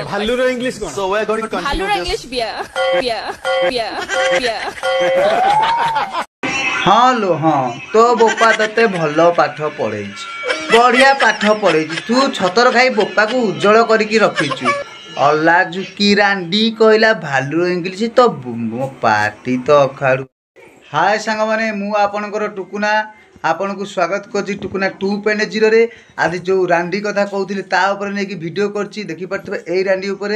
भालूर English कोन So we're going to continue भालूर this. English बिया हाँ लो हाँ तो बोपा तते भल पाठ पढ़े बढ़िया पाठ पढ़े तू छतर खाई बोपा को उज्जवल करके रखीचु अल्ला जुकी रांडी कहला भालू इंग्लिश तो मो पार्टी तो अखाड़ू। हाय सांग माने मु आपनकर टुकुना आपन को स्वागत करछि टुकुना 2.0 रे आज जो रांडी कथा कहउथिले ता ऊपर नेकी वीडियो करछि देखि परथबे एई रांडी ऊपर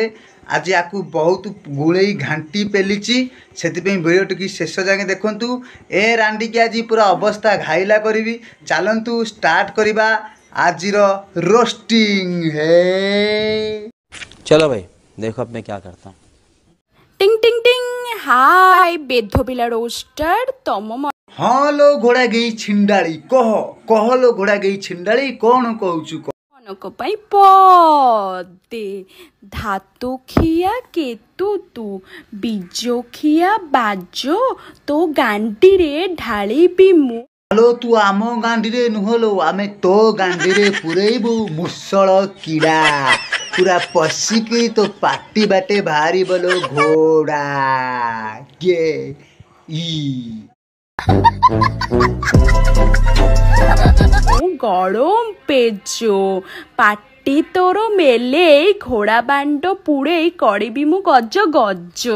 आज याकू बहुत गुळेई घांटी पेलिछि सेति पे वीडियो टिकी शेष जाके देखंतु ए रांडी के आज पूरा अवस्था घाइला करबी चलंतु स्टार्ट करिबा आजिर रोस्टिंग है। चलो भाई देखो अब मैं क्या करता हूँ। टिंग टिंग टिंग हाय बेधो पिला रोस्टर तम हाँ लो घोड़ा गई छिंडाली कह लो घोड़ा गई छिंडाली कौन कहूचु मनक पई पदे धातु खिया केतु तू बीजो खिया बाजो तो गांडी रे ढाली भी मु हेलो तू आम गांडी रे नुहलो आमे तो गांडी रे पुरेबू मुसळ कीड़ा पूरा पशिकी तो पाटी बाटे भारी बोलो घोड़ा के ई गरम पेजो पाटी तोर मेले घोड़ा बांड पुड़े कड़बी मु गज गज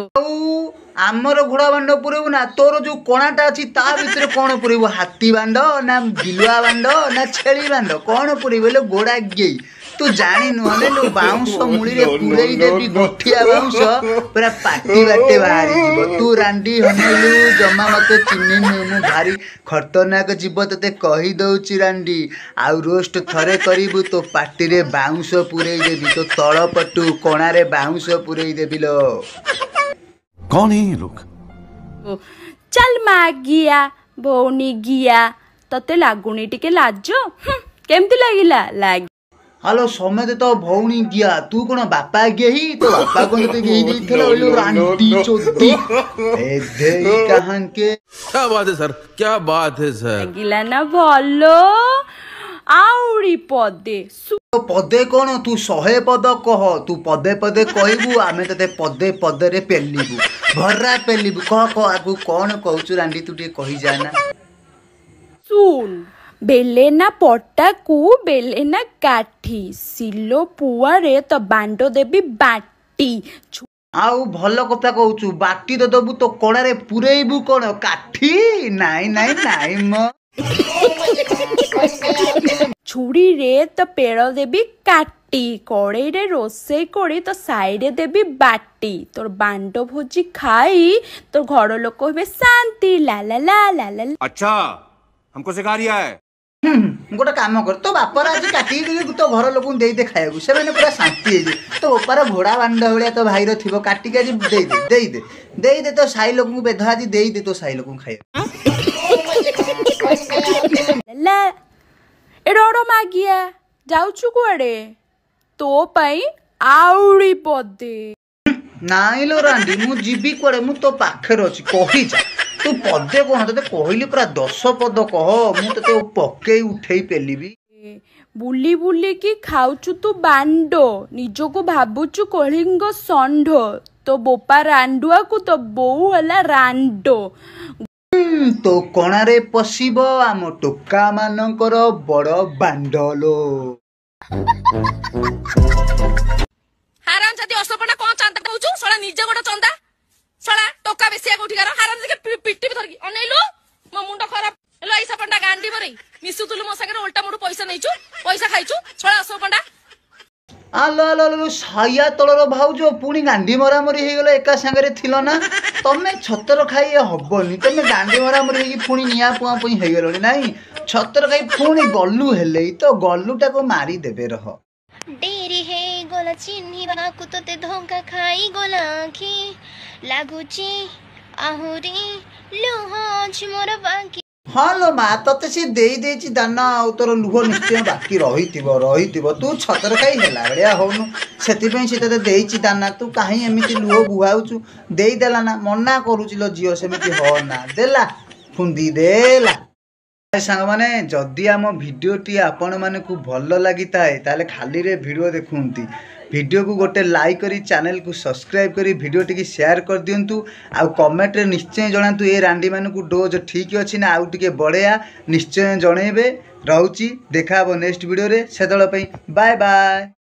आमर घोड़ा बांड पुरेबू ना तोर जो कोणाटा अछि ता भितर कोन पुरेबू हाथी बांड ना बिलुआ बांड ना छेली बांड कोन पुरेबू ले घोड़ा गेई तू जानी नुहले लो बाउंस मुड़ी रे पुरेई देबी गोठिया बाउंस पूरा पाटी बाटे बाहरी जीव तू रांडी हनेलु जम्मा मते चिन्नी मु भारी खतरनाक जीव तते कहि दउची रांडी आउ रोस्ट थरे करिबू तो पाटी रे बाउंस पुरेई देबी तो तळ पटु कोणा रे बाउंस पुरेई देबी लो। कौन है ये लोग? चल मागिया भौनी गिया तते लागुनी टिके लाजो केमती लागिला लाग हेलो समेत तो भौणी गिया तू कौन बापा गेही तो बापा को तो गेही देथलो ओलो रांडी चोदी ए देई कहां के क्या बात है सर क्या बात है सर लागिला ना भलो आउरी पदे पदे कौन तू 100 पद कह तू पदे पदे कहबू आमे तते पदे पदे रे पेलिबू भर्रा पेलिबू कह आगु कौन कहउचु रांडी तू टे कहि जाना सुन बेलेना पट्टा को बेलेना काठी सिलो पुआ रे तो बांडो देबी बाटी आउ भल कथा कहउचु बाटी तो दबू तो कोणा रे पुरेइबू कोन काठी नाई नाई नाई म छुरी रे तो पेड़ देबी काटी कड़े रे रोसे करी तो साइड देबी बाटी तोर बांडो भोजी खाई तोर घर लोक कहबे शांति ला ला ला ला ला। अच्छा हमको सिखा रिया है गोटे काम कर तो बापर आज काटी तो घर लोक दे दे खाइबू से माने पूरा शांति हे तो ऊपर घोड़ा बांड भलिया तो भाईर थिबो काटी के दे दे तो साई लोक बेध आज दे दे तो साई लोक खाइ ला एडो मागिया जाउछु कुआडे तो पई आउरी पदे नाई लो रांडी मु जीबी कुआडे मु तो पाखर अछि कहि जा तू पदे कोन तते कहली पूरा 10 पद कह मु तते पक्के उठेई पेलिबी बुली बुली की खाउछु तू बांडो निजो को भाबुछु कलिंग संढ तो बोपा रांडुआ को तो बोउ हला रांडो तो कोणारे पशिब आम टोका मानकर बड़ बांडलो हाराम जदी असपना कोन चंदा कहउछु सळा निजे गोटा चंदा सळा टोका बेसिया कोठी कर हाराम जके पिट्टी धरकी अनेलु मो मुंड खराब हेलो ऐसा पंडा गांडी बरे मिसुतुलु मो संगे उल्टा मुडु पैसा नैछु पैसा खाइछु सळा असपना आलो आलो आलो साया तलर भाउजो पुणी गांडी मरामरी हे गेलो एका संगे थिलो ना तमे छतर खाई हबनी तमे गांडी मरामरी हे पुणी निया पुआ पुई हे गेलोनी नाही छतर खाई पुणी गल्लू हेले तो गल्लूटा को मारी देबे रह डेरी हे गोला चिन्ही बाकु तो ते धोका खाई गोला आखी लागुची आहुरी लुहाज मोर बाकी हाँ लो माँ तते सी देई देची दाना आ तोर लुह निश्चय बाकी रहिथिबो तू छतर खाई हेला बड़िया होनु सेति पई से तते देईची दाना तू काहे एमिति लुह बुहाउचु देई देला ना मना करूची लो जियो सेमिति हो ना देला फुंदी देला सांग माने जदि आम भिडियोटी आपण माने को भल लगी थाए ताले खाली रे वीडियो देखुंती वीडियो को गोटे लाइक करी चैनल को सब्सक्राइब करी वीडियो टी शेयर कर दिंतु आउ कमेंट रे निश्चय जनातु ए रांडी मानकु डोज ठीक अछि ना आउ टिके बड़ेया निश्चय जणेबे। रहउची देखा नेक्स्ट वीडियो रे सेतळ पई बाय बाय।